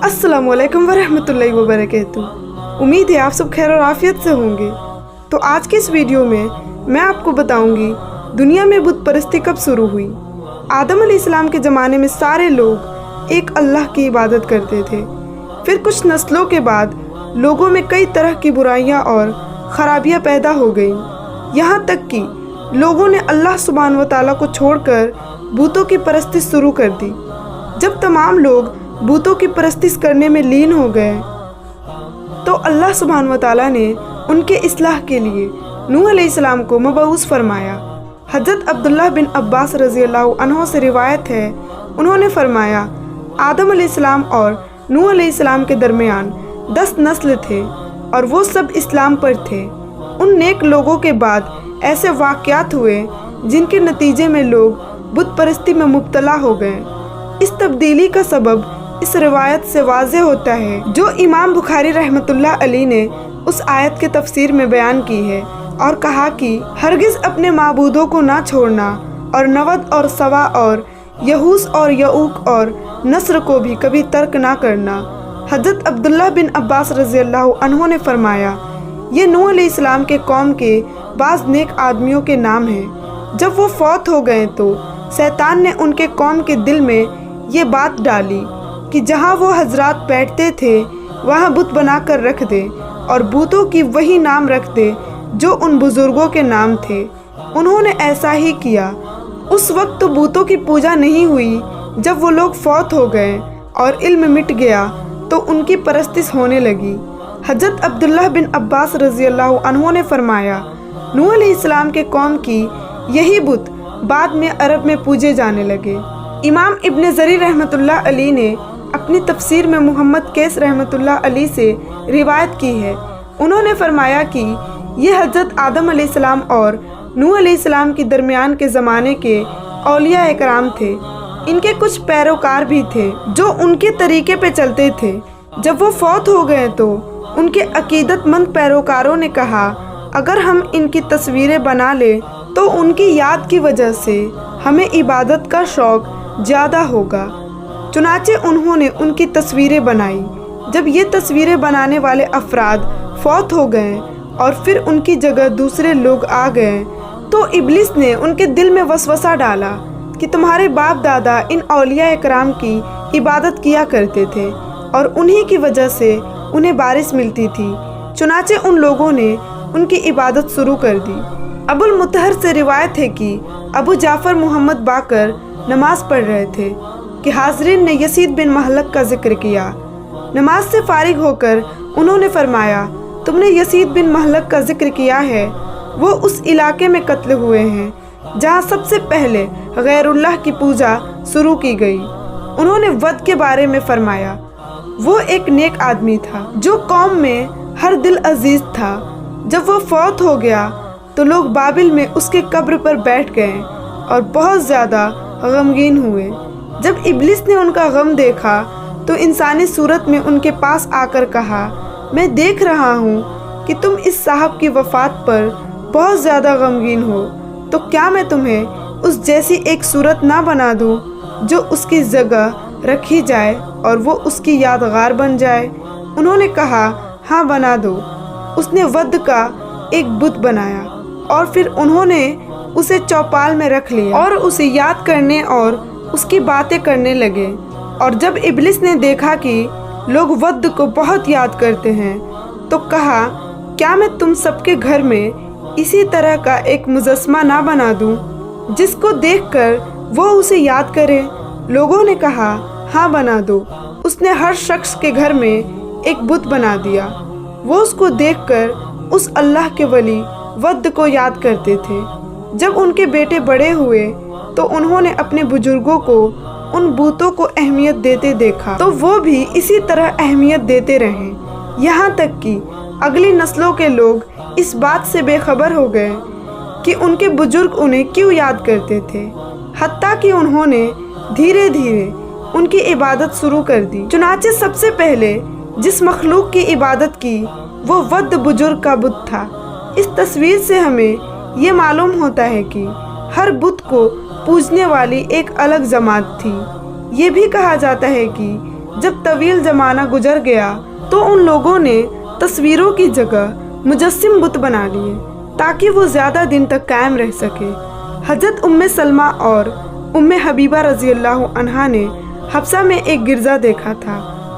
अस्सलामुअलैकुम वरहमतुल्लाहि वबरकातुहू। उम्मीद है आप सब खैर और आफियत से होंगे। तो आज के इस वीडियो में मैं आपको बताऊंगी दुनिया में बुत परस्ती कब शुरू हुई। आदम अलैहिस्सलाम के ज़माने में सारे लोग एक अल्लाह की इबादत करते थे। फिर कुछ नस्लों के बाद लोगों में कई तरह की बुराइयां और ख़राबियां पैदा हो गईं, यहाँ तक कि लोगों ने अल्लाह सुब्हान व तआला को छोड़कर बूतों की परस्ती शुरू कर दी। जब तमाम लोग बूतों की परस्तिश करने में लीन हो गए तो अल्लाह सुब्हान व तआला ने उनके इस्लाह के लिए नूह अलैहिस्सलाम को मबऊस फरमाया। हज़रत अब्दुल्लाह बिन अब्बास रज़ियल्लाहु अन्हु से रिवायत है, उन्होंने फरमाया आदम अलैहिस्सलाम और नूह अलैहिस्सलाम के दरमियान 10 नस्ल थे और वो सब इस्लाम पर थे। उन नेक लोगों के बाद ऐसे वाक़यात हुए जिनके नतीजे में लोग बुत परस्ती में मुब्तला हो गए। इस तब्दीली का सबब इस रिवायत से वाज़ेह होता है जो इमाम बुखारी रहमतुल्लाह अलैह ने उस आयत के तफसीर में बयान की है और कहा कि हरगिज़ अपने माबूदों को ना छोड़ना और नवद और सवा और यहूस और यऊक और नस्र को भी कभी तर्क ना करना। हज़रत अब्दुल्लाह बिन अब्बास रज़ियल्लाहु अन्हु ने फरमाया, ये नूह अलैहिस्सलाम के कौम के बाज़ नेक आदमियों के नाम हैं। जब वो फौत हो गए तो शैतान ने उनके कौम के दिल में ये बात डाली कि जहाँ वो हजरात बैठते थे वहाँ बुत बनाकर रख दे और बूतों की वही नाम रख दे जो उन बुज़ुर्गों के नाम थे। उन्होंने ऐसा ही किया। उस वक्त तो बूतों की पूजा नहीं हुई। जब वो लोग फौत हो गए और इल्म मिट गया तो उनकी परस्तिश होने लगी। हज़रत अब्दुल्लाह बिन अब्बास रज़ियल्लाहु अन्हु ने फरमाया, नूह अलैहिस्सलाम के कौम की यही बुत बाद में अरब में पूजे जाने लगे। इमाम इब्न जरीर रहमतुल्लाह अलैह ने अपनी तफसीर में मोहम्मद कैस रहमतुल्लाह अलैह से रिवायत की है, उन्होंने फरमाया कि ये हज़रत आदम अलैहिस्सलाम और नूह अलैहिस्सलाम के दरमियान के ज़माने के औलिया इकराम थे। इनके कुछ पैरोकार भी थे जो उनके तरीके पे चलते थे। जब वो फौत हो गए तो उनके अकीदतमंद पैरोकारों ने कहा, अगर हम इनकी तस्वीरें बना लें तो उनकी याद की वजह से हमें इबादत का शौक़ ज़्यादा होगा। चुनाचे उन्होंने उनकी तस्वीरें बनाई। जब ये तस्वीरें बनाने वाले अफराद फौत हो गए और फिर उनकी जगह दूसरे लोग आ गए तो इब्लिस ने उनके दिल में वसवसा डाला कि तुम्हारे बाप दादा इन औलिया इकराम की इबादत किया करते थे और उन्हीं की वजह से उन्हें बारिश मिलती थी। चुनाचे उन लोगों ने उनकी इबादत शुरू कर दी। अबुल मुतहर से रिवायत है कि अबू जाफ़र मोहम्मद बाकर नमाज पढ़ रहे थे कि हाज़रीन ने यसीद बिन महलक का जिक्र किया। नमाज से फारिग होकर उन्होंने फरमाया, तुमने यसीद बिन महलक का जिक्र किया है। वो उस इलाके में कत्ल हुए हैं जहाँ सबसे पहले गैरुल्लाह की पूजा शुरू की गई। उन्होंने वद के बारे में फरमाया, वो एक नेक आदमी था जो कौम में हर दिल अजीज था। जब वो फौत हो गया तो लोग बाबिल में उसके कब्र पर बैठ गए और बहुत ज़्यादा गमगीन हुए। जब इब्लिस ने उनका गम देखा तो इंसानी सूरत में उनके पास आकर कहा, मैं देख रहा हूँ कि तुम इस साहब की वफ़ात पर बहुत ज़्यादा गमगीन हो, तो क्या मैं तुम्हें उस जैसी एक सूरत ना बना दूँ जो उसकी जगह रखी जाए और वो उसकी यादगार बन जाए। उन्होंने कहा, हाँ बना दो। उसने वद का एक बुत बनाया और फिर उन्होंने उसे चौपाल में रख लिया और उसे याद करने और उसकी बातें करने लगे। और जब इब्लिस ने देखा कि लोग वद को बहुत याद करते हैं तो कहा, क्या मैं तुम सबके घर में इसी तरह का एक मुजस्मा ना बना दूं जिसको देखकर वो उसे याद करे। लोगों ने कहा, हाँ बना दो। उसने हर शख्स के घर में एक बुत बना दिया। वो उसको देखकर उस अल्लाह के वली वद को याद करते थे। जब उनके बेटे बड़े हुए तो उन्होंने अपने बुजुर्गों को उन बूतों को अहमियत देते देखा तो वो भी इसी तरह अहमियत देते रहे, यहाँ तक कि अगली नस्लों के लोग इस बात से बेखबर हो गए कि उनके बुजुर्ग उन्हें क्यों याद करते थे, हत्ता कि उन्होंने धीरे धीरे उनकी इबादत शुरू कर दी। चुनाचे सबसे पहले जिस मखलूक की इबादत की वो वद बुजुर्ग का बुत था। इस तस्वीर से हमें ये मालूम होता है कि हर बुत को पूजने वाली एक अलग जमात थी। ये भी कहा जाता है कि जब तवील ज़माना गुजर गया तो उन लोगों ने तस्वीरों की जगह मुजस्सिम बुत बना लिए ताकि वो ज़्यादा दिन तक कायम रह सके। हज़रत उम्मे सलमा और उम्मे हबीबा रज़ी अल्लाह अन्हा ने हफ्सा में एक गिरजा देखा था।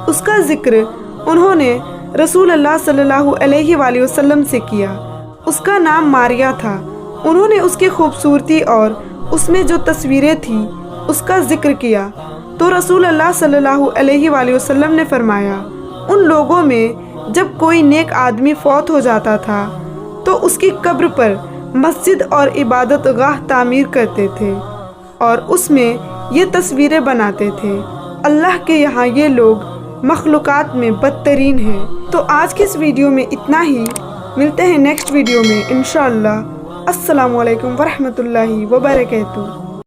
उसका जिक्र उन्होंने रसूल अल्लाह सल्लल्लाहु अलैहि वसल्लम से किया। उसका नाम मारिया था। उन्होंने उसकी खूबसूरती और उसमें जो तस्वीरें थी उसका जिक्र किया तो रसूल अल्लाह सल्लल्लाहु अलैहि वसल्लम ने फरमाया, उन लोगों में जब कोई नेक आदमी फौत हो जाता था तो उसकी कब्र पर मस्जिद और इबादत गाह तामीर करते थे और उसमें ये तस्वीरें बनाते थे। अल्लाह के यहाँ ये लोग मखलूक़ात में बदतरीन हैं। तो आज की इस वीडियो में इतना ही। मिलते हैं नेक्स्ट वीडियो में इंशाअल्लाह। अस्सलामु अलैकुम वरहमतुल्लाहि वबरकातुहू।